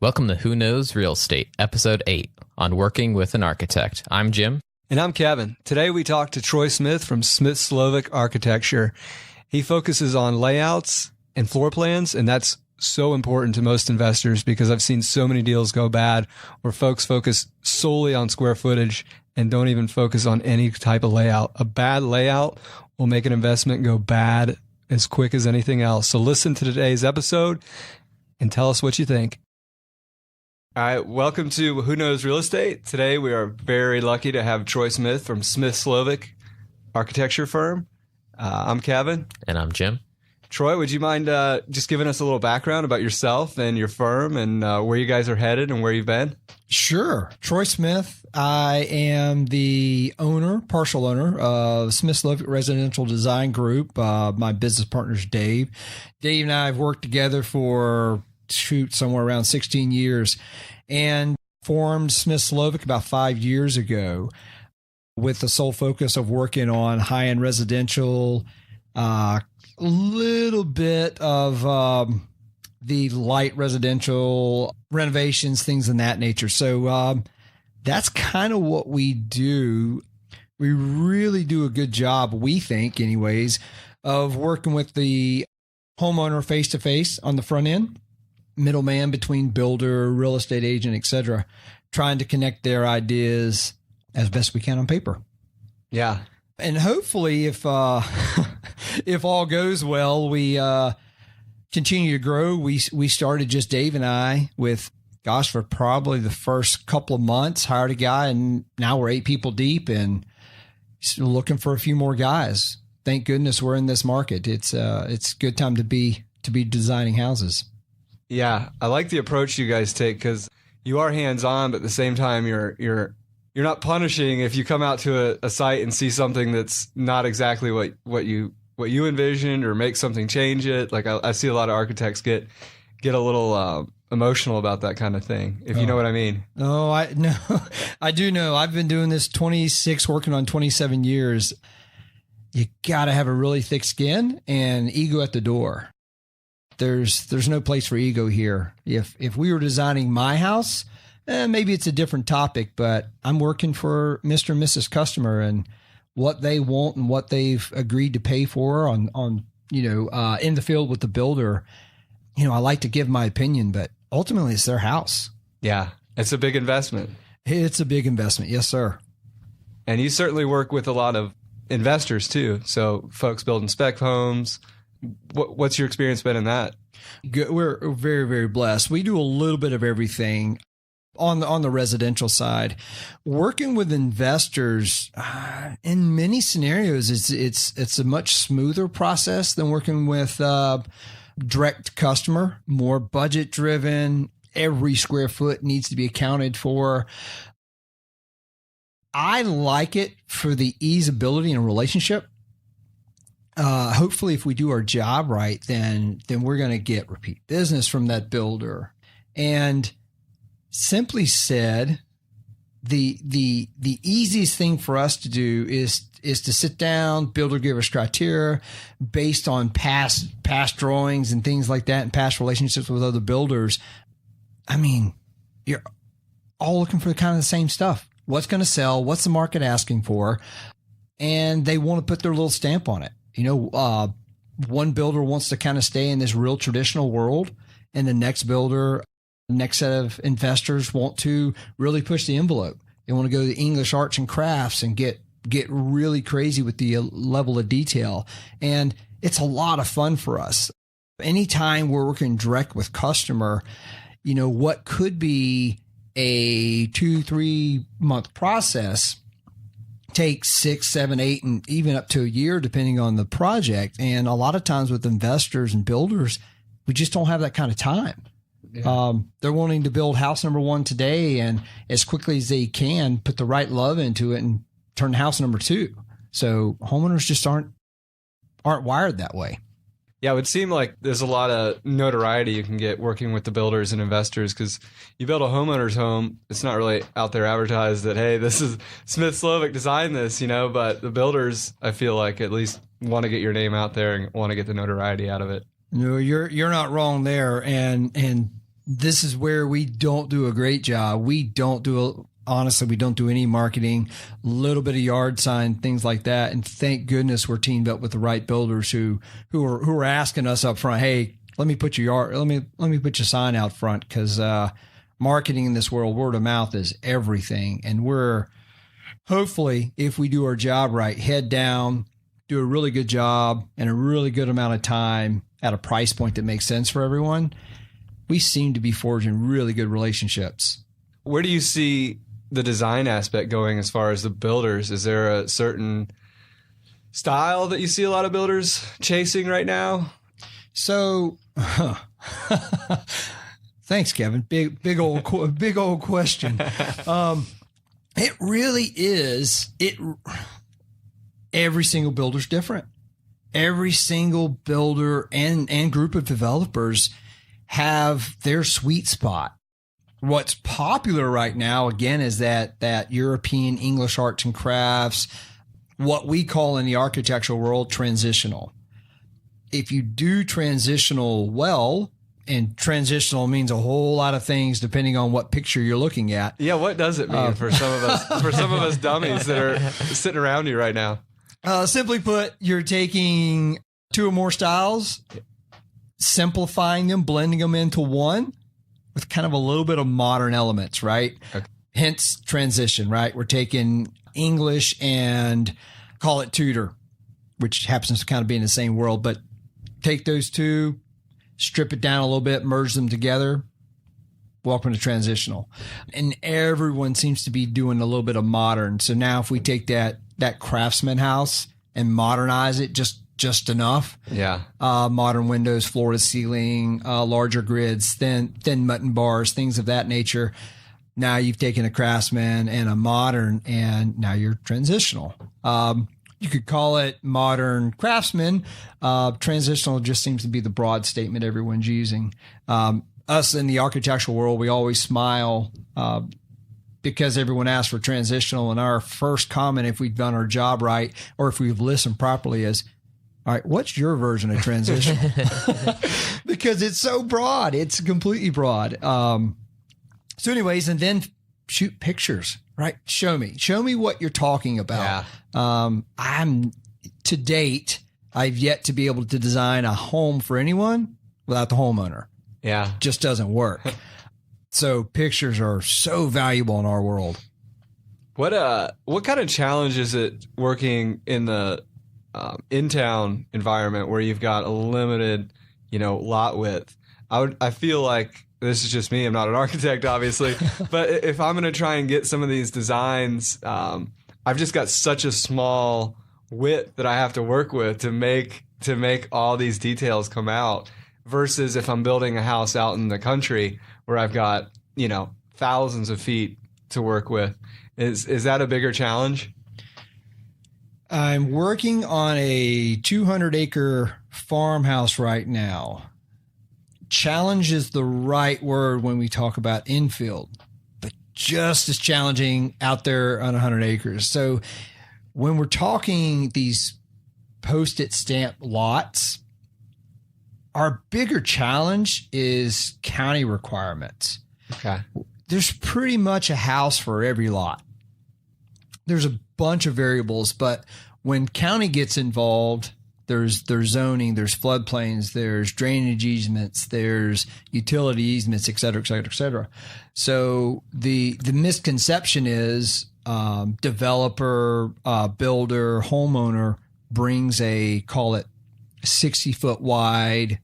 Welcome to Who Knows Real Estate, Episode 8, on Working with an Architect. I'm Jim. And I'm Kevin. Today we talk to Troy Smith from Smith Slovic Architecture. He focuses on layouts and floor plans, and that's so important to most investors because I've seen so many deals go bad where folks focus solely on square footage and don't even focus on any type of layout. A bad layout will make an investment go bad as quick as anything else. So listen to today's episode and tell us what you think. All right, welcome to Who Knows Real Estate. Today we are very lucky to have Troy Smith from Smith Slovic Architecture Firm. I'm Kevin. And I'm Jim. Troy, would you mind just giving us a little background about yourself and your firm and where you guys are headed and where you've been? Sure. Troy Smith. I am the partial owner of Smith Slovic Residential Design Group. My business partner is Dave. Dave and I have worked together for somewhere around 16 years and formed Smith Slovic about 5 years ago with the sole focus of working on high-end residential, a little bit of the light residential renovations, things in that nature. So that's kind of what we do. We really do a good job, we think anyways, of working with the homeowner face-to-face on the front end, middleman between builder, real estate agent, etc., trying to connect their ideas as best we can on paper. Yeah. And hopefully if if all goes well, we continue to grow. We started just Dave and I with, for probably the first couple of months, hired a guy, and now we're 8 people deep and still looking for a few more guys. Thank goodness we're in this market. It's a good time to be designing houses. Yeah, I like the approach you guys take because you are hands-on, but at the same time, you're not punishing if you come out to a site and see something that's not exactly what you envisioned or make something change it. Like I see a lot of architects get a little emotional about that kind of thing, if you know what I mean. Oh, I do know. I've been doing this 26, working on 27 years. You got to have a really thick skin and ego at the door. There's no place for ego here. If we were designing my house, maybe it's a different topic, but I'm working for Mr. and Mrs. Customer and what they want and what they've agreed to pay for on in the field with the builder. I like to give my opinion, but ultimately it's their house. Yeah, it's a big investment. It's a big investment. Yes, sir. And you certainly work with a lot of investors too. So folks building spec homes. What's your experience been in that? We're very, very blessed. We do a little bit of everything on the residential side. Working with investors in many scenarios, it's a much smoother process than working with direct customer, more budget driven. Every square foot needs to be accounted for. I like it for the easeability and relationship. Hopefully if we do our job right, then we're going to get repeat business from that builder. And simply said, the easiest thing for us to do is to sit down, builder give us criteria based on past drawings and things like that and past relationships with other builders. I mean, you're all looking for kind of the same stuff. What's going to sell? What's the market asking for? And they want to put their little stamp on it. One builder wants to kind of stay in this real traditional world, and the next set of investors want to really push the envelope. They want to go to the English arts and crafts and get really crazy with the level of detail. And it's a lot of fun for us. Anytime we're working direct with customer, what could be a 2-3 month process takes 6, 7, 8, and even up to a year, depending on the project. And a lot of times with investors and builders, we just don't have that kind of time. Yeah. They're wanting to build house number 1 today and as quickly as they can put the right love into it and turn house number 2. So homeowners just aren't wired that way. Yeah, it would seem like there's a lot of notoriety you can get working with the builders and investors because you build a homeowner's home. It's not really out there advertised that, hey, this is Smith Slovic designed this, but the builders, I feel like, at least want to get your name out there and want to get the notoriety out of it. No, you're not wrong there. And this is where we don't do a great job. Honestly, we don't do any marketing, a little bit of yard sign, things like that. And thank goodness we're teamed up with the right builders who are asking us up front, hey, let me put let me put your sign out front, because marketing in this world, word of mouth is everything. And we're hopefully, if we do our job right, head down, do a really good job in a really good amount of time at a price point that makes sense for everyone, we seem to be forging really good relationships. Where do you see the design aspect going as far as the builders? Is there a certain style that you see a lot of builders chasing right now? So, thanks, Kevin. Big old question. It really is. Every single builder's different. Every single builder and group of developers have their sweet spot. What's popular right now, again, is that European English arts and crafts, what we call in the architectural world transitional. If you do transitional well, and transitional means a whole lot of things depending on what picture you're looking at. Yeah, what does it mean for some of us dummies that are sitting around you right now? Simply put, you're taking two or more styles, simplifying them, blending them into one with kind of a little bit of modern elements, right? Okay. Hence transition, right? We're taking English and call it Tudor, which happens to kind of be in the same world, but take those two, strip it down a little bit, merge them together. Welcome to transitional. And everyone seems to be doing a little bit of modern. So now if we take that craftsman house and modernize it just enough. Yeah. Modern windows, floor to ceiling, larger grids, thin mutton bars, things of that nature. Now you've taken a craftsman and a modern, and now you're transitional. You could call it modern craftsman. Transitional just seems to be the broad statement everyone's using. Us in the architectural world, we always smile because everyone asks for transitional. And our first comment, if we've done our job right or if we've listened properly, is, all right, what's your version of transitional? Because it's so broad. It's completely broad. So anyways, and then shoot pictures, right? Show me what you're talking about. Yeah. To date, I've yet to be able to design a home for anyone without the homeowner. Yeah. Just doesn't work. So pictures are so valuable in our world. What kind of challenge is it working in the in-town environment where you've got a limited, lot width? I feel like, this is just me, I'm not an architect, obviously, but if I'm going to try and get some of these designs, I've just got such a small width that I have to work with to make all these details come out, versus if I'm building a house out in the country where I've got, thousands of feet to work with. Is that a bigger challenge? I'm working on a 200-acre farmhouse right now. Challenge is the right word when we talk about infield, but just as challenging out there on 100 acres. So when we're talking these post-it stamp lots, our bigger challenge is county requirements. Okay. There's pretty much a house for every lot. There's a bunch of variables, but when county gets involved, there's zoning, there's floodplains, there's drainage easements, there's utility easements, et cetera, et cetera, et cetera. So the misconception is developer, builder, homeowner brings call it 60-foot wide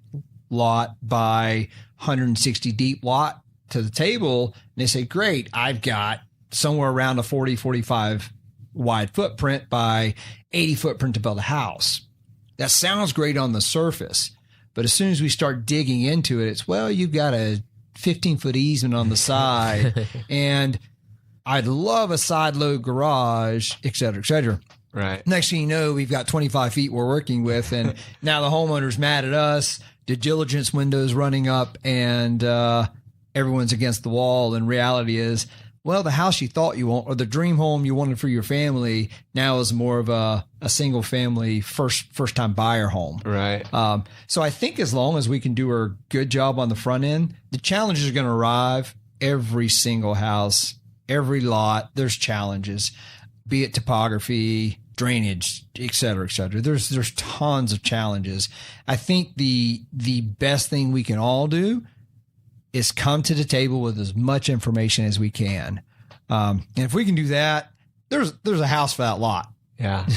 lot by 160 deep lot to the table. And they say, great, I've got somewhere around a 40, 45 wide footprint by 80 footprint to build a house. That sounds great on the surface, but as soon as we start digging into it, it's, well, you've got a 15-foot easement on the side, and I'd love a side load garage, et cetera, et cetera. Right. Next thing you know, we've got 25 feet we're working with, and now the homeowner's mad at us. Due diligence window's running up, and everyone's against the wall. And reality is, well, the house you thought you want, or the dream home you wanted for your family, now is more of a single family first time buyer home. Right. So I think as long as we can do a good job on the front end, the challenges are going to arrive. Every single house, every lot, there's challenges, be it topography, drainage, et cetera, et cetera. There's tons of challenges. I think the best thing we can all do is come to the table with as much information as we can. And if we can do that, there's a house for that lot. Yeah.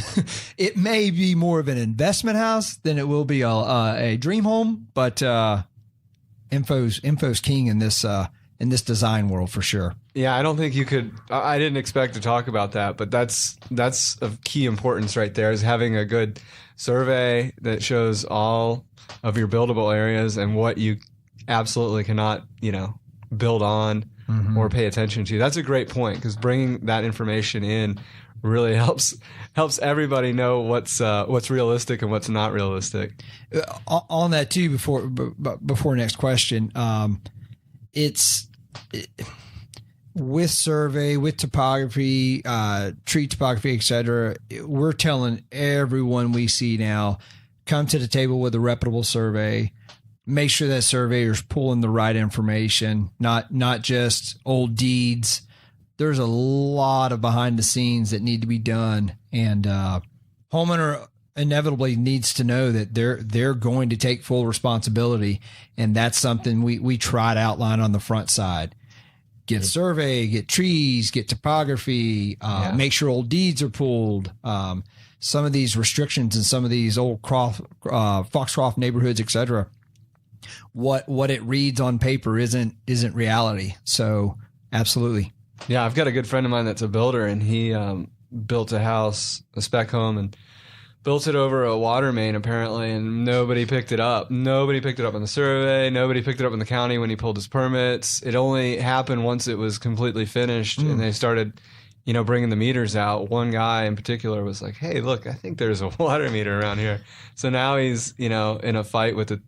It may be more of an investment house than it will be a dream home, but info's king in this design world for sure. Yeah, I don't think you could. I didn't expect to talk about that, but that's of key importance right there, is having a good survey that shows all of your buildable areas and what you absolutely cannot, build on or pay attention to. That's a great point, because bringing that information in really helps everybody know what's realistic and what's not realistic. On that too, before next question, with survey, with topography, tree topography, et cetera, we're telling everyone we see now, come to the table with a reputable survey. Make sure that surveyor's pulling the right information, not just old deeds. There's a lot of behind the scenes that need to be done, and homeowner inevitably needs to know that they're going to take full responsibility, and that's something we try to outline on the front side. Get a survey, get trees, get topography, make sure old deeds are pulled. Some of these restrictions in some of these old Foxcroft neighborhoods, et cetera, what it reads on paper isn't reality. So absolutely. Yeah, I've got a good friend of mine that's a builder, and he built a house, a spec home, and built it over a water main apparently, and nobody picked it up. Nobody picked it up on the survey. Nobody picked it up in the county when he pulled his permits. It only happened once it was completely finished, and they started, bringing the meters out. One guy in particular was like, "Hey, look, I think there's a water meter around here." So now he's, in a fight with the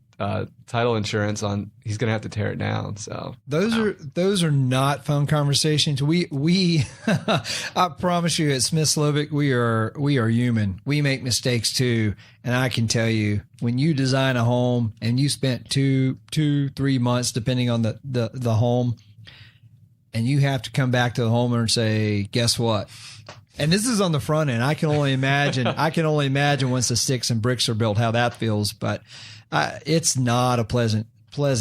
title insurance on, he's going to have to tear it down. So those are not fun conversations. We I promise you, at Smith Slovic, we are human. We make mistakes too. And I can tell you, when you design a home and you spent 2-3 months, depending on the home, and you have to come back to the homeowner and say, guess what? And this is on the front end. I can only imagine once the sticks and bricks are built, how that feels. But it's not a pleasant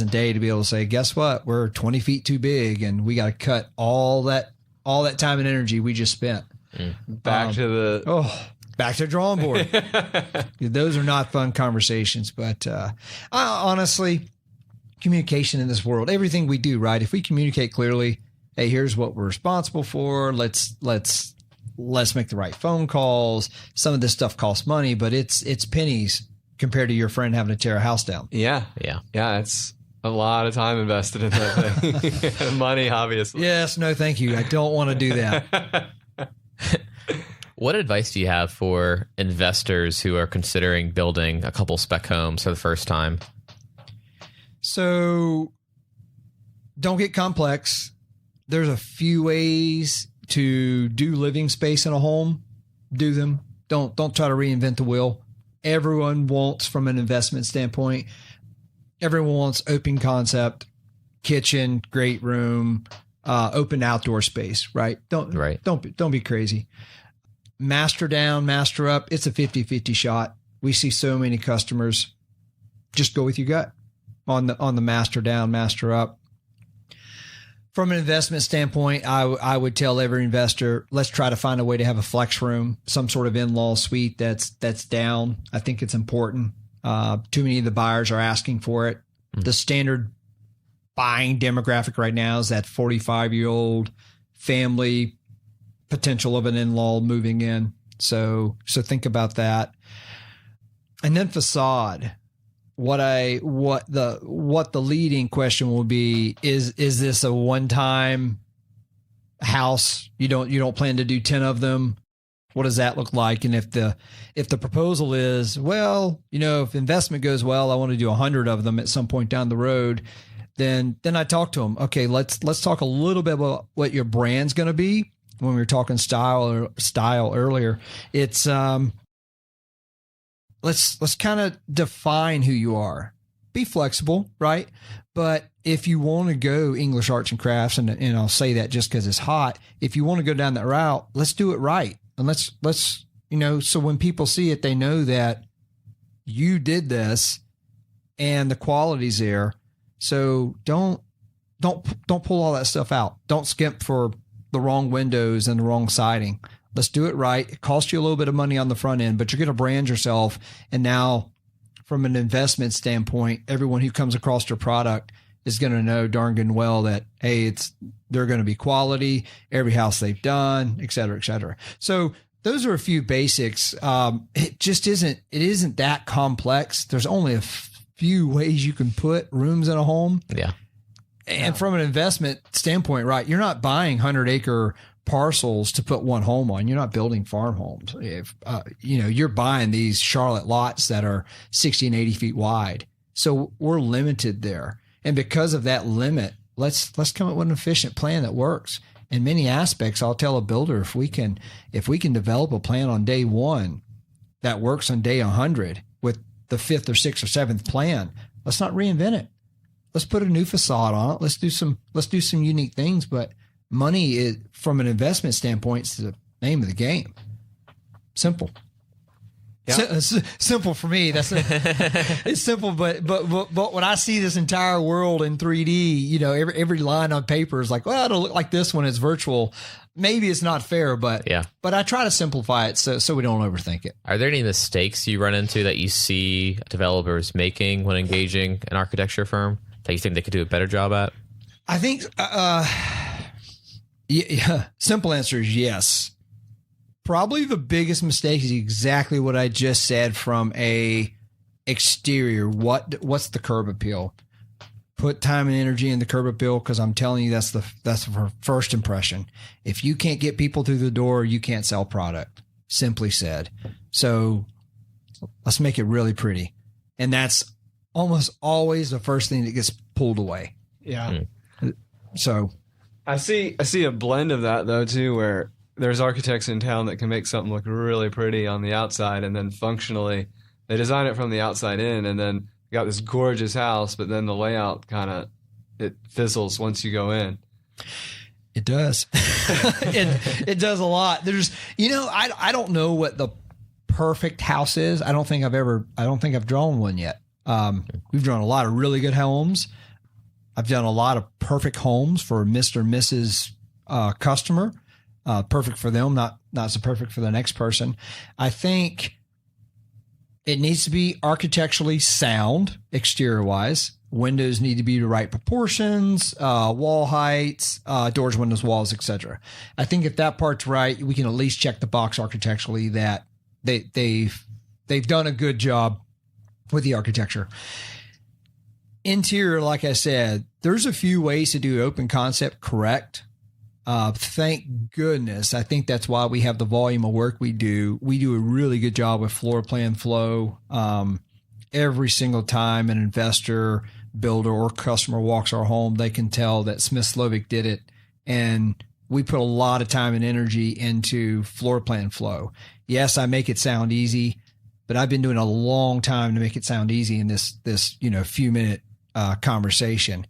day to be able to say, guess what? We're 20 feet too big, and we got to cut all that time and energy we just spent. Back to the drawing board. Those are not fun conversations. But honestly, communication in this world, everything we do, right? If we communicate clearly, hey, here's what we're responsible for. Let's make the right phone calls. Some of this stuff costs money, but it's pennies compared to your friend having to tear a house down. Yeah. It's a lot of time invested in that thing. Money, obviously. Yes. No, thank you. I don't want to do that. What advice do you have for investors who are considering building a couple spec homes for the first time? So don't get complex. There's a few ways to do living space in a home. Do them. Don't try to reinvent the wheel. Everyone wants, from an investment standpoint, everyone wants open concept, kitchen, great room, open outdoor space, right? Don't be crazy. Master down, master up. It's a 50-50 shot. We see so many customers. Just go with your gut on the master down, master up. From an investment standpoint, I would tell every investor, let's try to find a way to have a flex room, some sort of in-law suite that's down. I think it's important. Too many of the buyers are asking for it. The standard buying demographic right now is that 45-year-old family, potential of an in-law moving in. So think about that. And then facade. What the leading question will be is this a one-time house? You don't plan to do 10 of them? What does that look like? And if the proposal is, well, if investment goes well, I want to do 100 of them at some point down the road, then I talk to them. Okay, let's talk a little bit about what your brand's going to be. When we were talking style earlier, it's let's kind of define who you are. Be flexible, right? But if you want to go English arts and crafts, and I'll say that just because it's hot, if you want to go down that route, let's do it right. And let's so when people see it, they know that you did this and the quality's there. So don't pull all that stuff out. Don't skimp for the wrong windows and the wrong siding. Let's do it right. It costs you a little bit of money on the front end, but you're going to brand yourself. And now from an investment standpoint, everyone who comes across your product is going to know darn good and well that, hey, they're going to be quality, every house they've done, et cetera, et cetera. So those are a few basics. It isn't that complex. There's only a few ways you can put rooms in a home. Yeah. And from an investment standpoint, right, you're not buying 100-acre parcels to put one home on. You're not building farm homes. If you're buying these Charlotte lots that are 60 and 80 feet wide. So we're limited there. And because of that limit, let's come up with an efficient plan that works. In many aspects, I'll tell a builder, if we can develop a plan on day one that works on day 100 with the 5th or 6th or 7th plan, let's not reinvent it. Let's put a new facade on it. Let's do some unique things. But money is, from an investment standpoint, is the name of the game. Simple. Yeah. Simple for me. It's simple, but when I see this entire world in 3D, every line on paper is like, well, it'll look like this when it's virtual. Maybe it's not fair, but I try to simplify it so we don't overthink it. Are there any mistakes you run into that you see developers making when engaging an architecture firm that you think they could do a better job at? I think simple answer is yes. Probably the biggest mistake is exactly what I just said from a exterior. What's the curb appeal? Put time and energy in the curb appeal, because I'm telling you that's the first impression. If you can't get people through the door, you can't sell product. Simply said. So let's make it really pretty, and that's almost always the first thing that gets pulled away. Yeah. So I see a blend of that though too, where there's architects in town that can make something look really pretty on the outside, and then functionally they design it from the outside in, and then you got this gorgeous house, but then the layout it fizzles once you go in. It does. it does a lot. There's, I don't know what the perfect house is. I don't think I've drawn one yet. We've drawn a lot of really good homes. I've done a lot of perfect homes for Mr. and Mrs. Customer. Perfect for them, not so perfect for the next person. I think it needs to be architecturally sound, exterior wise. Windows need to be the right proportions, wall heights, doors, windows, walls, etc. I think if that part's right, we can at least check the box architecturally that they've done a good job with the architecture. Interior, like I said, there's a few ways to do open concept correct. Thank goodness. I think that's why we have the volume of work we do. We do a really good job with floor plan flow. Every single time an investor, builder, or customer walks our home, they can tell that Smith Slovic did it. And we put a lot of time and energy into floor plan flow. Yes, I make it sound easy, but I've been doing a long time to make it sound easy in this few minute conversation.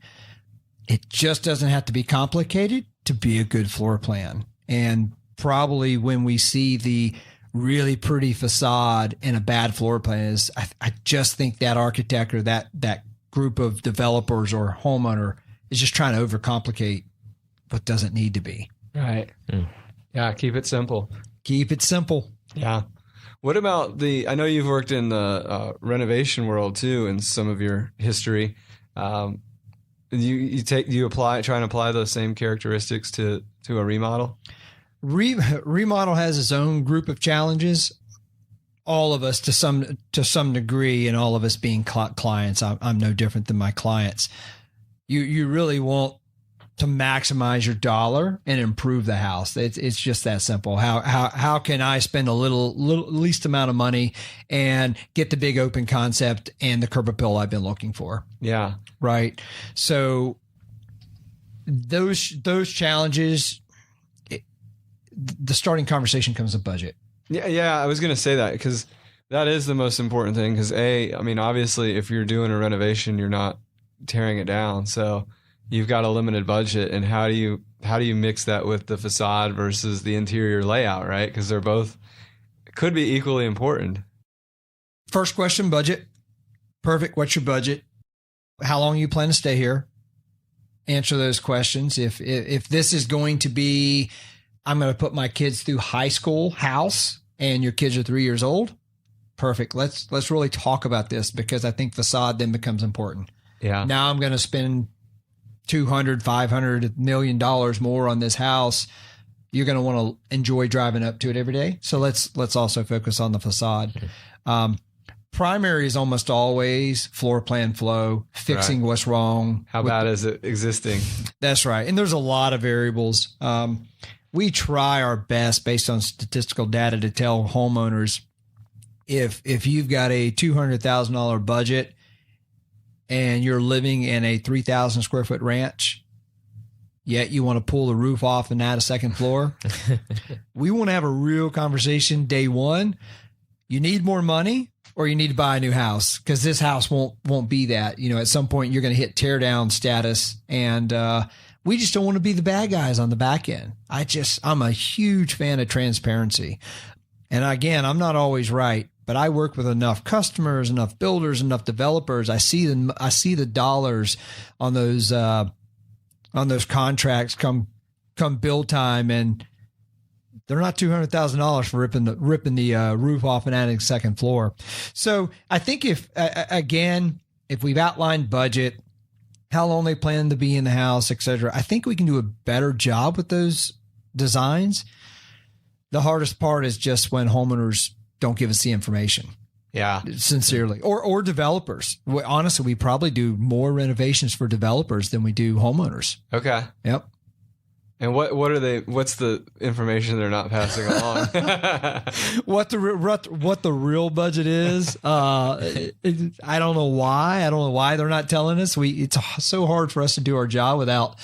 It just doesn't have to be complicated to be a good floor plan. And probably when we see the really pretty facade and a bad floor plan is, I just think that architect or that group of developers or homeowner is just trying to overcomplicate what doesn't need to be. Right. Yeah. Keep it simple. Keep it simple. Yeah. What about I know you've worked in the renovation world too in some of your history. You try and apply those same characteristics to a remodel? Remodel has its own group of challenges. All of us to some degree, and all of us being clients. I'm no different than my clients. You really want to maximize your dollar and improve the house. It's just that simple. How can I spend a little least amount of money and get the big open concept and the curb appeal I've been looking for? Yeah. Right. So those challenges, the starting conversation comes with budget. Yeah. I was going to say that because that is the most important thing. Because I mean, obviously, if you're doing a renovation, you're not tearing it down. So you've got a limited budget, and how do you mix that with the facade versus the interior layout, right? Because they're both could be equally important. First question, budget. Perfect. What's your budget? How long you plan to stay here? Answer those questions. If this is going to be, I'm going to put my kids through high school house, and your kids are 3 years old, perfect. Let's really talk about this, because I think facade then becomes important. Yeah. Now I'm going to spend $200, $500, $1 million more on this house. You're going to want to enjoy driving up to it every day. So let's also focus on the facade. Primary is almost always floor plan flow, fixing what's wrong. How bad is it existing? That's right. And there's a lot of variables. We try our best based on statistical data to tell homeowners, if you've got a $200,000 budget and you're living in a 3,000 square foot ranch, yet you want to pull the roof off and add a second floor, we want to have a real conversation day one. You need more money, or you need to buy a new house, because this house won't be that. At some point you're going to hit tear down status, and we just don't want to be the bad guys on the back end. I'm a huge fan of transparency. And again, I'm not always right, but I work with enough customers, enough builders, enough developers. I see the dollars on those contracts come build time, and they're not $200,000 for ripping the roof off and adding a second floor. So I think if we've outlined budget, how long they plan to be in the house, et cetera, I think we can do a better job with those designs. The hardest part is just when homeowners don't give us the information. Yeah. Sincerely. Or developers. Honestly, we probably do more renovations for developers than we do homeowners. Okay. Yep. And what's the information they're not passing along? What the real budget is? I don't know why. I don't know why they're not telling us. It's so hard for us to do our job without,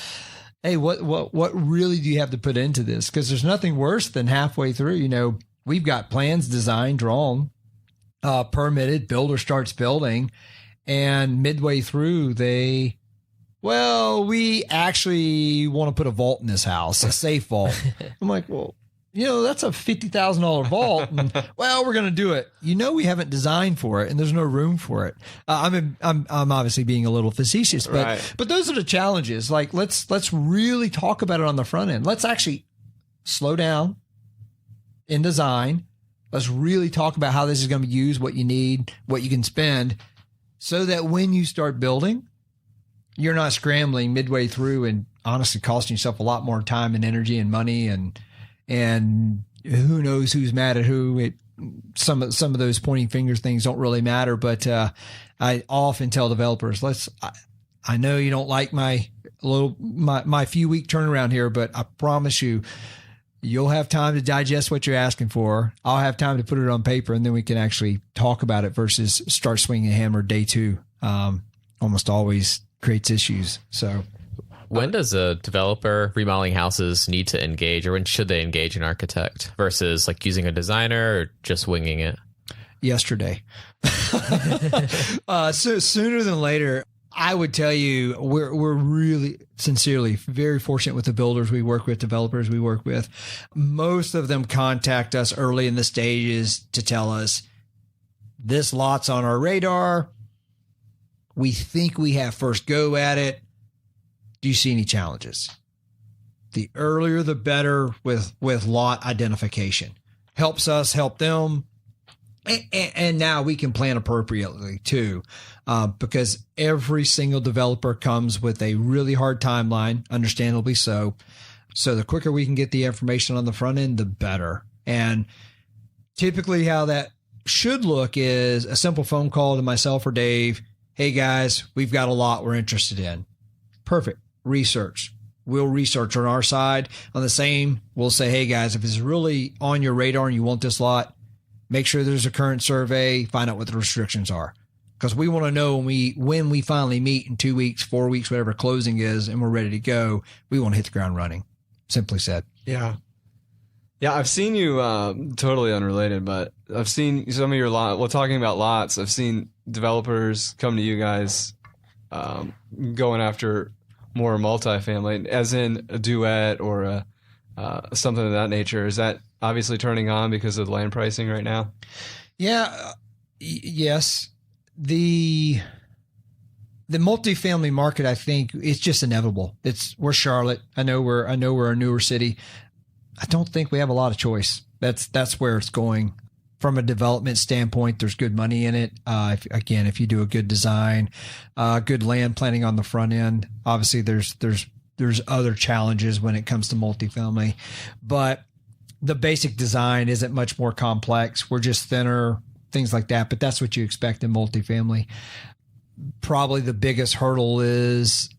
hey, what really do you have to put into this? Because there's nothing worse than halfway through, we've got plans designed, drawn, permitted, builder starts building, and midway through we actually want to put a vault in this house, a safe vault. I'm like, well, that's a $50,000 vault. And, well, we're going to do it. we haven't designed for it, and there's no room for it. I'm obviously being a little facetious, but those are the challenges. Like, let's really talk about it on the front end. Let's actually slow down in design. Let's really talk about how this is going to be used, what you need, what you can spend, so that when you start building, you're not scrambling midway through and honestly costing yourself a lot more time and energy and money, and who knows who's mad at who. Some of those pointing fingers things don't really matter, but I often tell developers, I know you don't like my few week turnaround here, but I promise you'll have time to digest what you're asking for. I'll have time to put it on paper, and then we can actually talk about it versus start swinging a hammer day two. Almost always creates issues. So when does a developer remodeling houses need to engage, or when should they engage an architect versus like using a designer or just winging it? Yesterday. So sooner than later. I would tell you, we're really sincerely very fortunate with the builders we work with, developers we work with. Most of them contact us early in the stages to tell us, this lot's on our radar. We think we have first go at it. Do you see any challenges? The earlier, the better with lot identification. Helps us help them. And now we can plan appropriately too, because every single developer comes with a really hard timeline, understandably so. So the quicker we can get the information on the front end, the better. And typically how that should look is a simple phone call to myself or Dave. Hey guys, we've got a lot we're interested in. Perfect. Research. we'll research on our side. On the same, we'll say, hey guys, if it's really on your radar and you want this lot, make sure there's a current survey, find out what the restrictions are. Because we want to know when we finally meet in 2 weeks, 4 weeks, whatever closing is, and we're ready to go, we want to hit the ground running. Simply said. Yeah. Yeah, I've seen you, totally unrelated, but I've seen some of your talking about lots, I've seen developers come to you guys going after more multifamily, as in a duet or something of that nature. Is that obviously turning on because of the land pricing right now? Yeah. Yes. The multifamily market, I think, it's just inevitable. We're Charlotte. I know we're a newer city. I don't think we have a lot of choice. That's where it's going. From a development standpoint, there's good money in it. If you do a good design, good land planning on the front end, obviously there's other challenges when it comes to multifamily, but the basic design isn't much more complex. We're just thinner, things like that. But that's what you expect in multifamily. Probably the biggest hurdle is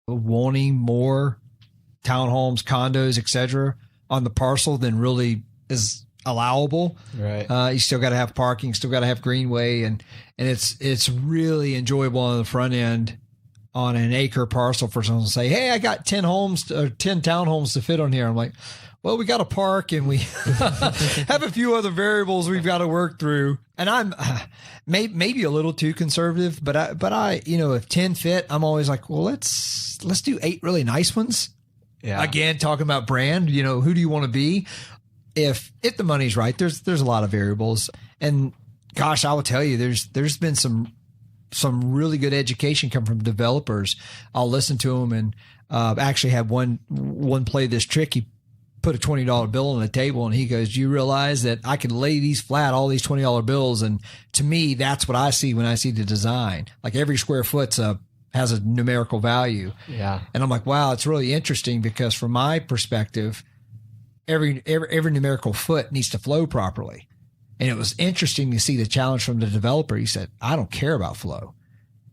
wanting more townhomes, condos, etc. on the parcel than really is allowable. Right. You still got to have parking, still got to have greenway, and it's really enjoyable on the front end on an acre parcel for someone to say, hey, I got 10 homes or 10 townhomes to fit on here. I'm like, well, we got a park and we have a few other variables we've got to work through. And I'm maybe a little too conservative, but I, if 10 fit, I'm always like, well, let's do 8 really nice ones. Yeah. Again, talking about brand, who do you want to be? If the money's right, there's a lot of variables. And gosh, I will tell you, there's been some really good education come from developers. I'll listen to them and actually had one play this trick. He put a $20 bill on the table and he goes, do you realize that I can lay these flat, all these $20 bills? And to me, that's what I see when I see the design. Like every square foot has a numerical value. Yeah. And I'm like, wow, it's really interesting because from my perspective, every numerical foot needs to flow properly. And it was interesting to see the challenge from the developer. He said, I don't care about flow.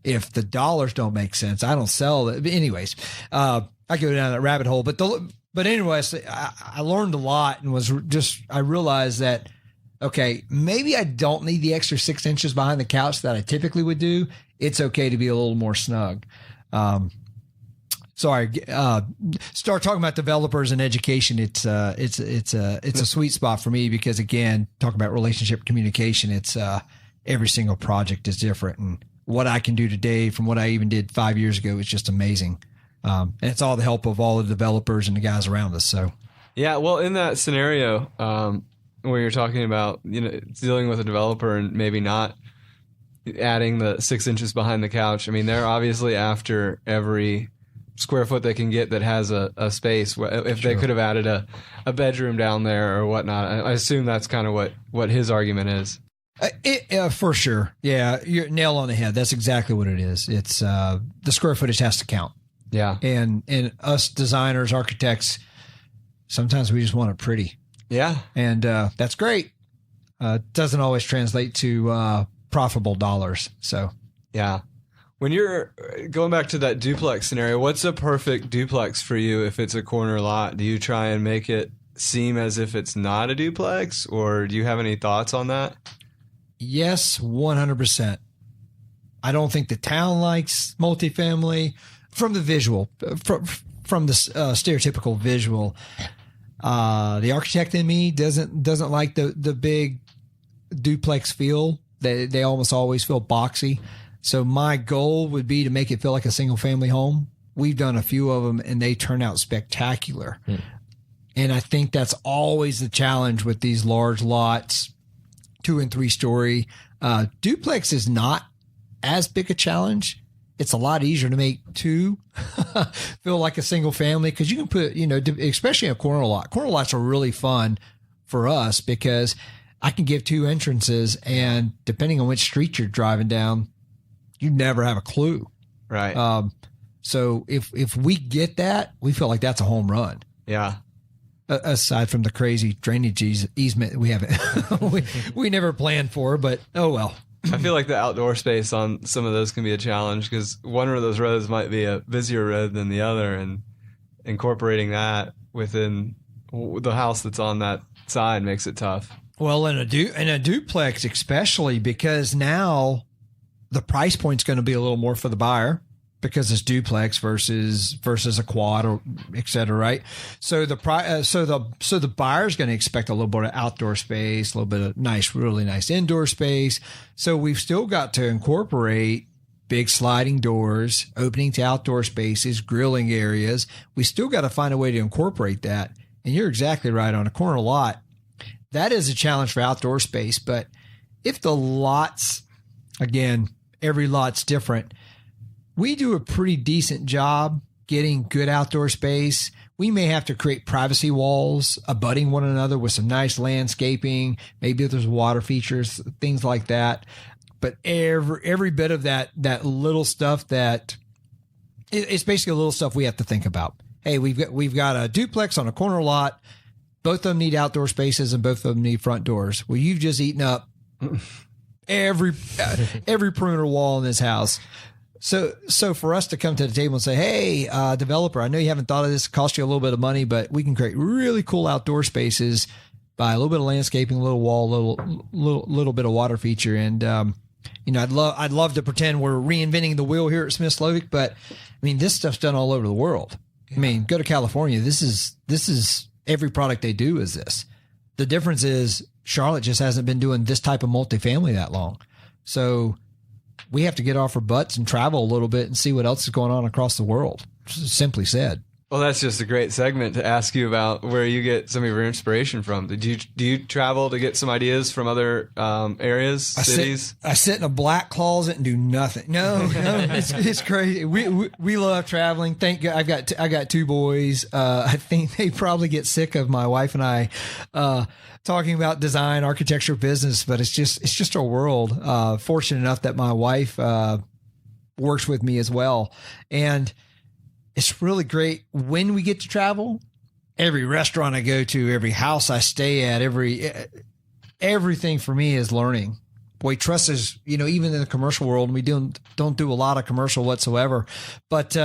If the dollars don't make sense, I don't sell it. But anyways, I go down that rabbit hole. But anyways, I learned a lot and I realized that, okay, maybe I don't need the extra 6 inches behind the couch that I typically would do. It's okay to be a little more snug. Start talking about developers and education. It's a sweet spot for me because again, talk about relationship communication. It's every single project is different, and what I can do today from what I even did 5 years ago is just amazing. And it's all the help of all the developers and the guys around us. So, yeah, well, in that scenario where you're talking about dealing with a developer and maybe not adding the 6 inches behind the couch, I mean, they're obviously after every square foot they can get that has a space. If they could have added a bedroom down there or whatnot, I assume that's kind of what his argument is. For sure. Yeah, you're nail on the head. That's exactly what it is. It's the square footage has to count. Yeah. And us designers, architects, sometimes we just want it pretty. Yeah. And that's great. Doesn't always translate to profitable dollars. So, yeah. When you're going back to that duplex scenario, what's a perfect duplex for you if it's a corner lot? Do you try and make it seem as if it's not a duplex, or do you have any thoughts on that? Yes, 100%. I don't think the town likes multifamily from the visual, from the stereotypical visual. The architect in me doesn't like the big duplex feel. They almost always feel boxy. So my goal would be to make it feel like a single family home. We've done a few of them and they turn out spectacular. And I think that's always the challenge with these large lots, 2 and 3 story. Duplex is not as big a challenge. It's a lot easier to make 2 feel like a single family because you can put, especially a corner lot. Corner lots are really fun for us because I can give 2 entrances and depending on which street you're driving down, you never have a clue. Right. So if we get that, we feel like that's a home run. Yeah. Aside from the crazy drainage easement we haven't, we never planned for, but oh well. I feel like the outdoor space on some of those can be a challenge because one of those roads might be a busier road than the other, and incorporating that within the house that's on that side makes it tough. Well, in a duplex, especially because now the price point's going to be a little more for the buyer because it's duplex versus a quad or et cetera, right? So the buyer's going to expect a little bit of outdoor space, a little bit of really nice indoor space. So we've still got to incorporate big sliding doors, opening to outdoor spaces, grilling areas. We still got to find a way to incorporate that. And you're exactly right. On a corner lot, that is a challenge for outdoor space. But if the lots, again, every lot's different, we do a pretty decent job getting good outdoor space. We may have to create privacy walls abutting one another with some nice landscaping. Maybe if there's water features, things like that. But every bit of that little stuff that it's basically little stuff we have to think about. Hey, we've got a duplex on a corner lot. Both of them need outdoor spaces and both of them need front doors. Well, you've just eaten up every perimeter wall in this house. So for us to come to the table and say, hey, developer, I know you haven't thought of this, it cost you a little bit of money, but we can create really cool outdoor spaces by a little bit of landscaping, a little wall, little bit of water feature. And, I'd love to pretend we're reinventing the wheel here at Smith Slovic, but I mean, this stuff's done all over the world. Yeah. I mean, go to California. This is every product they do is this. The difference is Charlotte just hasn't been doing this type of multifamily that long. So we have to get off our butts and travel a little bit and see what else is going on across the world. Simply said. Well, that's just a great segment to ask you about where you get some of your inspiration from. Do you travel to get some ideas from other areas, cities? I sit in a black closet and do nothing. No, it's crazy. We love traveling. Thank God I got two boys. I think they probably get sick of my wife and I talking about design, architecture, business, but it's just our world. Fortunate enough that my wife works with me as well, and it's really great when we get to travel. Every restaurant I go to, every house I stay at, everything for me is learning. Boy, trust is, even in the commercial world, we don't do a lot of commercial whatsoever. But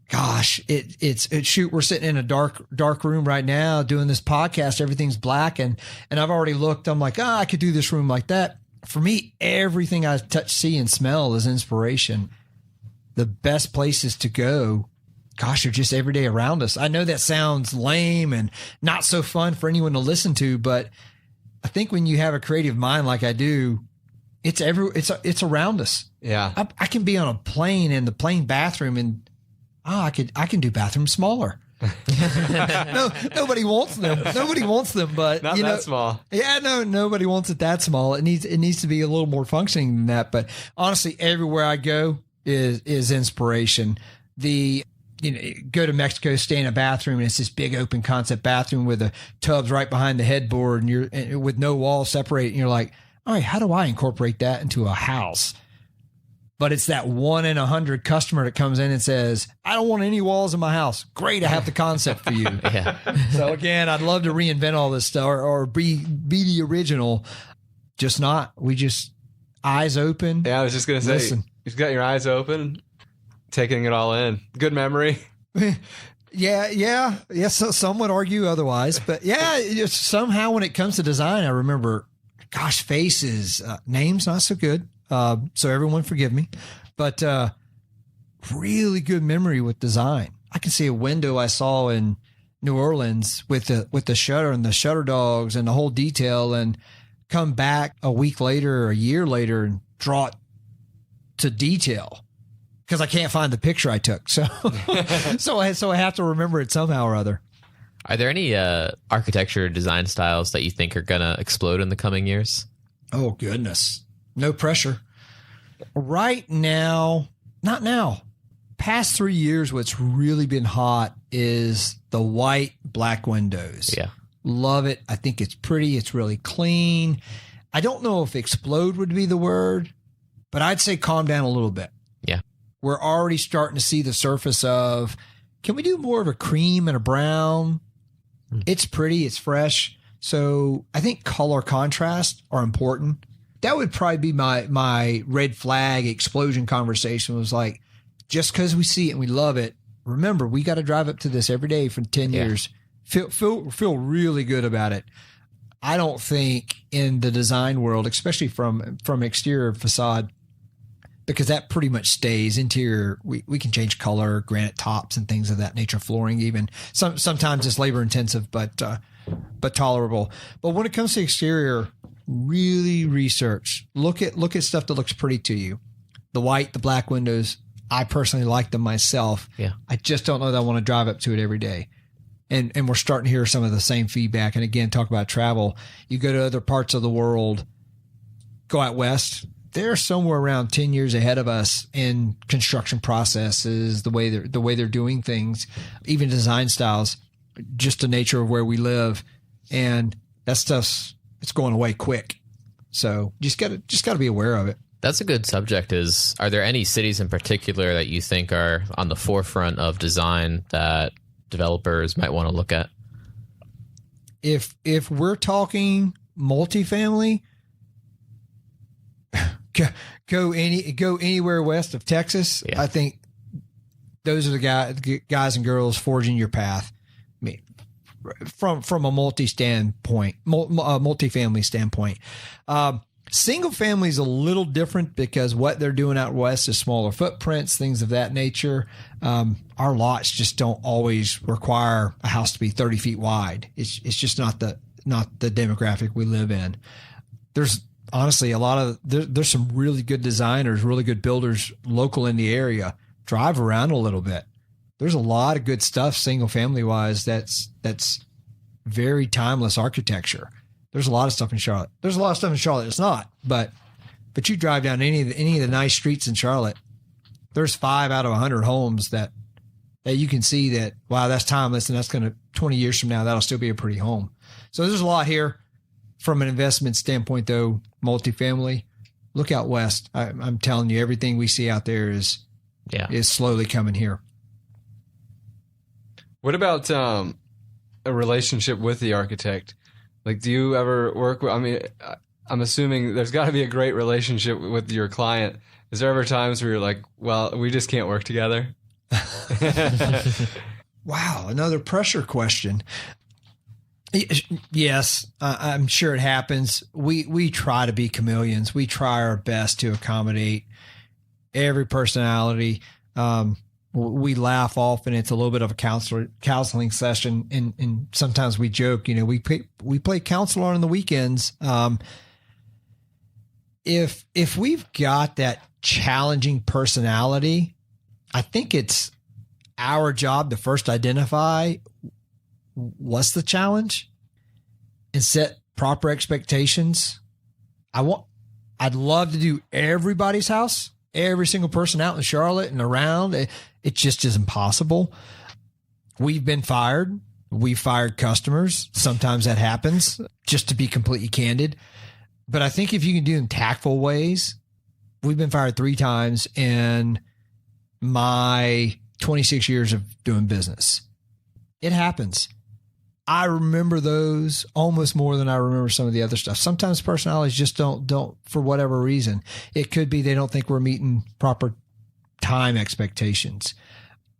gosh, we're sitting in a dark room right now doing this podcast. Everything's black, and I've already looked. I'm like, I could do this room like that. For me, everything I touch, see, and smell is inspiration. The best places to go, gosh, are just every day around us. I know that sounds lame and not so fun for anyone to listen to, but I think when you have a creative mind like I do, it's around us. Yeah. I can be on a plane in the plane bathroom and I can do bathrooms smaller. No, nobody wants them. Nobody wants them, but not that small. Yeah, no, nobody wants it that small. It needs to be a little more functioning than that. But honestly, everywhere I go is inspiration. Go to Mexico, stay in a bathroom, and it's this big open concept bathroom with the tubs right behind the headboard, and you're with no walls separated. And you're like, all right, how do I incorporate that into a house? But it's that 1 in 100 customer that comes in and says, I don't want any walls in my house. Great, I have the concept for you. Yeah. So again, I'd love to reinvent all this stuff or be the original. Just not. We just eyes open. Yeah, I was just gonna say, listen. You've got your eyes open, taking it all in. Good memory. Yeah. So some would argue otherwise, but yeah, somehow when it comes to design, I remember, gosh, faces, names, not so good. So everyone forgive me, but, really good memory with design. I can see a window I saw in New Orleans with the shutter and the shutter dogs and the whole detail, and come back a week later or a year later and draw it to detail because I can't find the picture I took. So, so I have to remember it somehow or other. Are there any architecture design styles that you think are going to explode in the coming years? Oh, goodness. No pressure. Right now, not now. Past 3 years, what's really been hot is the white black windows. Yeah. Love it. I think it's pretty. It's really clean. I don't know if explode would be the word, but I'd say calm down a little bit. Yeah. We're already starting to see the surface of, can we do more of a cream and a brown? It's pretty. It's fresh. So I think color contrast are important. That would probably be my red flag explosion conversation was like, just because we see it and we love it, remember, we got to drive up to this every day for 10 years. Feel really good about it. I don't think in the design world, especially from exterior facade, because that pretty much stays. Interior, we can change color, granite tops and things of that nature, flooring even. Sometimes it's labor intensive, but tolerable. But when it comes to exterior, really research. Look at stuff that looks pretty to you. The white, the black windows, I personally like them myself. Yeah. I just don't know that I want to drive up to it every day. And we're starting to hear some of the same feedback. And again, talk about travel. You go to other parts of the world, go out west, they're somewhere around 10 years ahead of us in construction processes, the way they're doing things, even design styles, just the nature of where we live. And that stuff's, it's going away quick. So just gotta be aware of it. That's a good subject. Are there any cities in particular that you think are on the forefront of design that developers might want to look at? If we're talking multifamily, go anywhere west of Texas. Yeah. I think those are the guys and girls forging your path. I mean, from a multifamily standpoint. Single family is a little different because what they're doing out west is smaller footprints, things of that nature. Our lots just don't always require a house to be 30 feet wide. It's just not the demographic we live in. There's honestly there's some really good designers, really good builders local in the area. Drive around a little bit. There's a lot of good stuff single family wise that's very timeless architecture. There's a lot of stuff in Charlotte. There's a lot of stuff in Charlotte it's not, but you drive down any of the nice streets in Charlotte, there's 5 out of 100 homes that you can see that, wow, that's timeless, and that's going to 20 years from now that'll still be a pretty home. So there's a lot here from an investment standpoint, though. Multifamily, look out west. I'm telling you, everything we see out there is slowly coming here. What about a relationship with the architect? Like, do you ever work with, I mean, I'm assuming there's got to be a great relationship with your client. Is there ever times where you're like, well, we just can't work together? Wow, another pressure question. Yes, I'm sure it happens. We try to be chameleons. We try our best to accommodate every personality. We laugh often. It's a little bit of a counseling session, and sometimes we joke. You know, we play counselor on the weekends. If we've got that challenging personality, I think it's our job to first identify what's the challenge and set proper expectations. I'd love to do everybody's house, every single person out in Charlotte and around. It just is impossible. We've been fired. We've fired customers. Sometimes that happens, just to be completely candid. But I think if you can do it in tactful ways, we've been fired 3 times in my 26 years of doing business. It happens. I remember those almost more than I remember some of the other stuff. Sometimes personalities just don't for whatever reason. It could be they don't think we're meeting proper time expectations,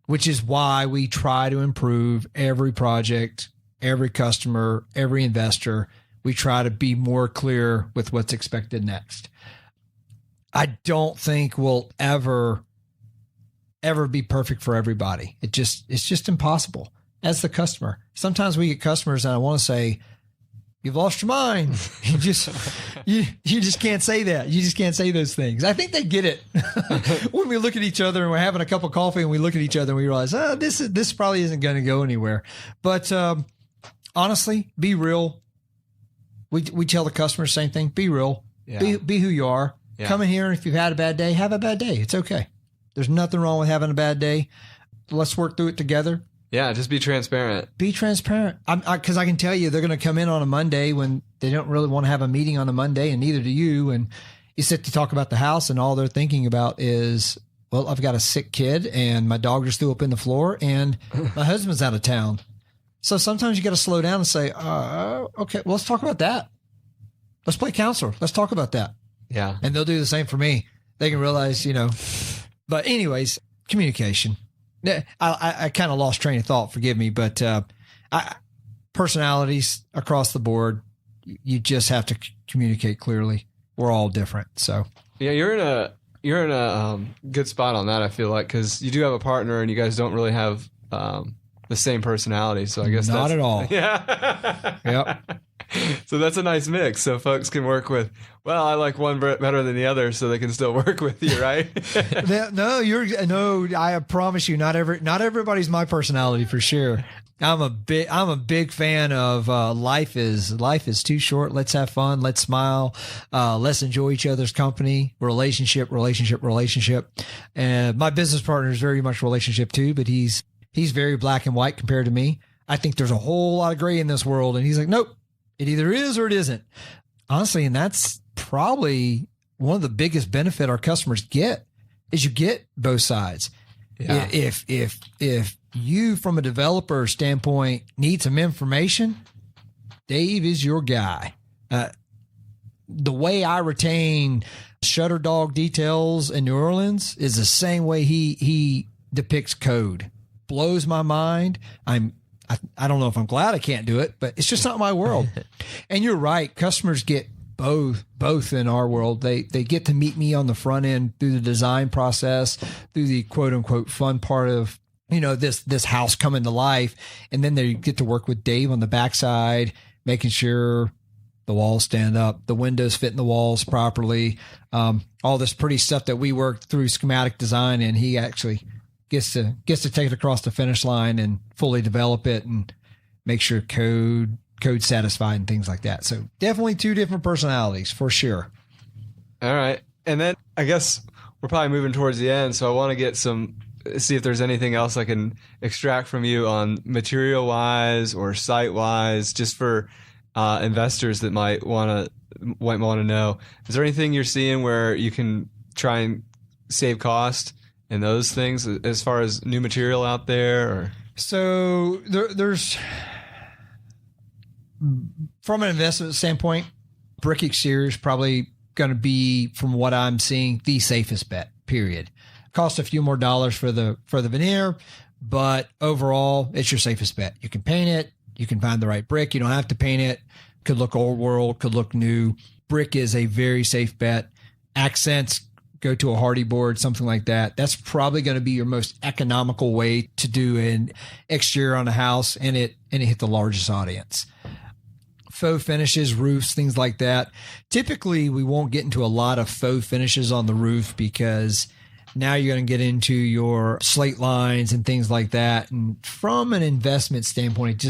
which is why we try to improve every project, every customer, every investor. We try to be more clear with what's expected next. I don't think we'll ever be perfect for everybody. It's just impossible. As the customer, sometimes we get customers and I want to say, you've lost your mind. You just can't say that. You just can't say those things. I think they get it when we look at each other and we're having a cup of coffee and we look at each other and we realize, this probably isn't going to go anywhere. But honestly, be real. We tell the customer the same thing. Be real. Yeah. Be who you are. Yeah. Come in here, and if you've had a bad day, have a bad day. It's okay. There's nothing wrong with having a bad day. Let's work through it together. Yeah, just be transparent. Be transparent. Because I can tell you they're going to come in on a Monday when they don't really want to have a meeting on a Monday, and neither do you. And you sit to talk about the house, and all they're thinking about is, well, I've got a sick kid, and my dog just threw up in the floor, and my husband's out of town. So sometimes you got to slow down and say, okay, well, let's talk about that. Let's play counselor. Let's talk about that. Yeah. And they'll do the same for me. They can realize, But anyways, communication. I kind of lost train of thought. Forgive me, but personalities across the board. You just have to communicate clearly. We're all different, so Yeah, you're in a good spot on that. I feel like because you do have a partner and you guys don't really have the same personality. So I guess not at all. Yeah. Yep. So that's a nice mix. So folks can work with. Well, I like one better than the other, so they can still work with you, right? No. I promise you, not everybody's my personality for sure. I'm a big fan of life is too short. Let's have fun. Let's smile. Let's enjoy each other's company. Relationship. And my business partner is very much relationship too, but he's very black and white compared to me. I think there's a whole lot of gray in this world, and he's like, nope, it either is or it isn't. Honestly, and that's probably one of the biggest benefit our customers get is you get both sides. Yeah. If you, from a developer standpoint, need some information, Dave is your guy. The way I retain shutter dog details in New Orleans is the same way he depicts code. Blows my mind. I don't know if I'm glad I can't do it, but it's just not my world. And you're right. Customers get both in our world. They get to meet me on the front end through the design process, through the quote unquote fun part of, this house coming to life. And then they get to work with Dave on the backside, making sure the walls stand up, the windows fit in the walls properly. All this pretty stuff that we work through schematic design, and he actually gets to take it across the finish line and fully develop it and make sure code satisfied and things like that. So definitely two different personalities for sure. All right. And then I guess we're probably moving towards the end. So I want to see if there's anything else I can extract from you on material wise or site wise, just for investors that might want to know. Is there anything you're seeing where you can try and save cost and those things as far as new material out there? Or? So there's, from an investment standpoint, brick exterior is probably going to be, from what I'm seeing, the safest bet, period. Cost a few more dollars for the veneer, but overall it's your safest bet. You can paint it. You can find the right brick. You don't have to paint it. Could look old world, could look new. Brick is a very safe bet. Accents, go to a hardy board, something like that. That's probably going to be your most economical way to do an exterior on a house, and it hit the largest audience. Faux finishes, roofs, things like that. Typically, we won't get into a lot of faux finishes on the roof because now you're going to get into your slate lines and things like that. And from an investment standpoint,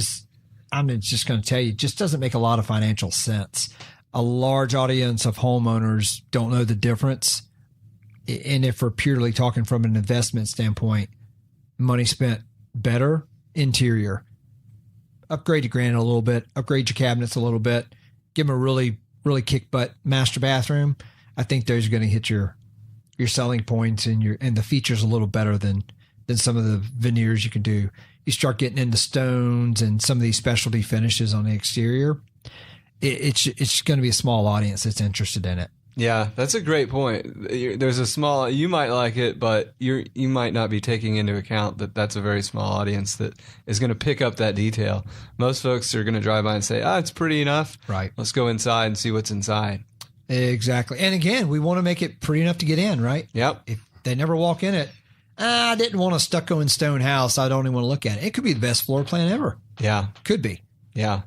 I'm just going to tell you, it just doesn't make a lot of financial sense. A large audience of homeowners don't know the difference. And if we're purely talking from an investment standpoint, money spent better, interior. Upgrade your granite a little bit, upgrade your cabinets a little bit, give them a really, really kick butt master bathroom. I think those are going to hit your selling points and the features a little better than some of the veneers you can do. You start getting into stones and some of these specialty finishes on the exterior. It's going to be a small audience that's interested in it. Yeah, that's a great point. There's you might like it, but you might not be taking into account that that's a very small audience that is going to pick up that detail. Most folks are going to drive by and say, it's pretty enough. Right. Let's go inside and see what's inside. Exactly. And again, we want to make it pretty enough to get in, right? Yep. If they never walk in it, I didn't want a stucco and stone house. I don't even want to look at it. It could be the best floor plan ever. Yeah. Could be. Yeah.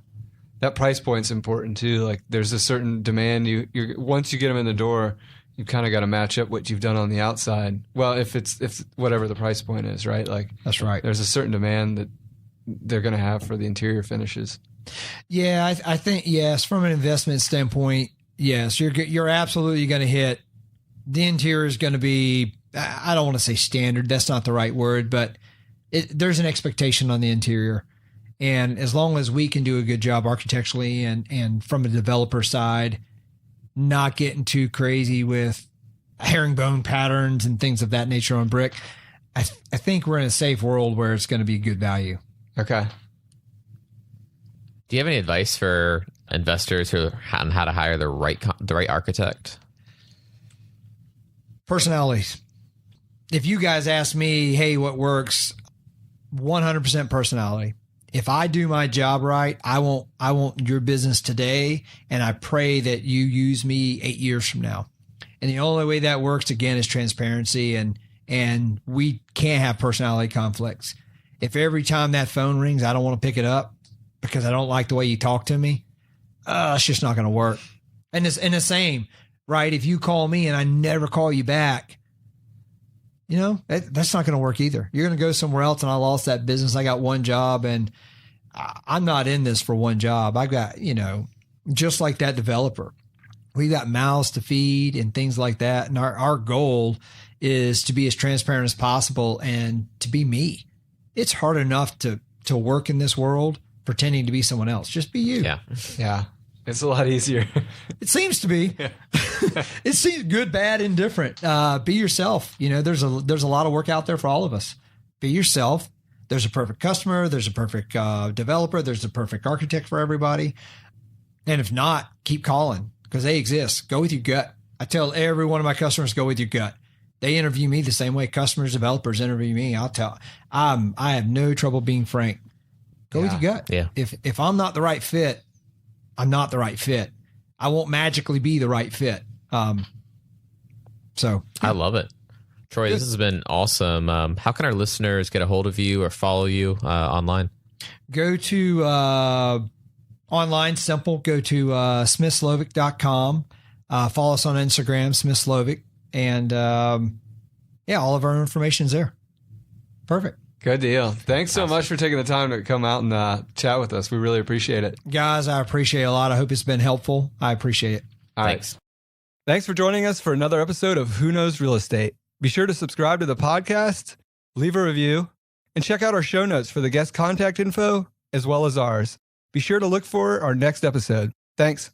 That price point's important too. Like there's a certain demand. You once you get them in the door, you kind of got to match up what you've done on the outside. Well, if whatever the price point is, right? Like that's right. There's a certain demand that they're going to have for the interior finishes. Yeah, I think yes. From an investment standpoint, yes, you're absolutely going to hit. The interior is going to be. I don't want to say standard. That's not the right word, but there's an expectation on the interior. And as long as we can do a good job architecturally and from a developer side, not getting too crazy with herringbone patterns and things of that nature on brick, I think we're in a safe world where it's going to be good value. Okay. Do you have any advice for investors on how to hire the right architect? Personalities. if you guys ask me, hey, what works? 100% personality. If I do my job right, I want your business today, and I pray that you use me 8 years from now. And the only way that works, again, is transparency, and we can't have personality conflicts. If every time that phone rings, I don't want to pick it up because I don't like the way you talk to me, it's just not going to work. And the same, right? If you call me and I never call you back, that's not going to work either. You're going to go somewhere else, and I lost that business. I got one job, and I'm not in this for one job. I've got, just like that developer, we got mouths to feed and things like that. And our goal is to be as transparent as possible and to be me. It's hard enough to work in this world pretending to be someone else. Just be you. Yeah. Yeah. It's a lot easier. It seems to be. Yeah. It seems good, bad, indifferent. Be yourself. There's a lot of work out there for all of us. Be yourself. There's a perfect customer. There's a perfect developer. There's a perfect architect for everybody. And if not, keep calling because they exist. Go with your gut. I tell every one of my customers, go with your gut. They interview me the same way customers, developers interview me. I have no trouble being frank. Go with your gut. Yeah. If I'm not the right fit, I'm not the right fit. I won't magically be the right fit. So I love it. Troy, this has been awesome. How can our listeners get a hold of you or follow you online? Go to online, simple. Go to smithslovic.com. Follow us on Instagram, smithslovic. And all of our information's there. Perfect. Good deal. Thanks so much for taking the time to come out and chat with us. We really appreciate it. Guys, I appreciate it a lot. I hope it's been helpful. I appreciate it. All Thanks. right. Thanks for joining us for another episode of Who Knows Real Estate. Be sure to subscribe to the podcast, leave a review, and check out our show notes for the guest contact info as well as ours. Be sure to look for our next episode. Thanks.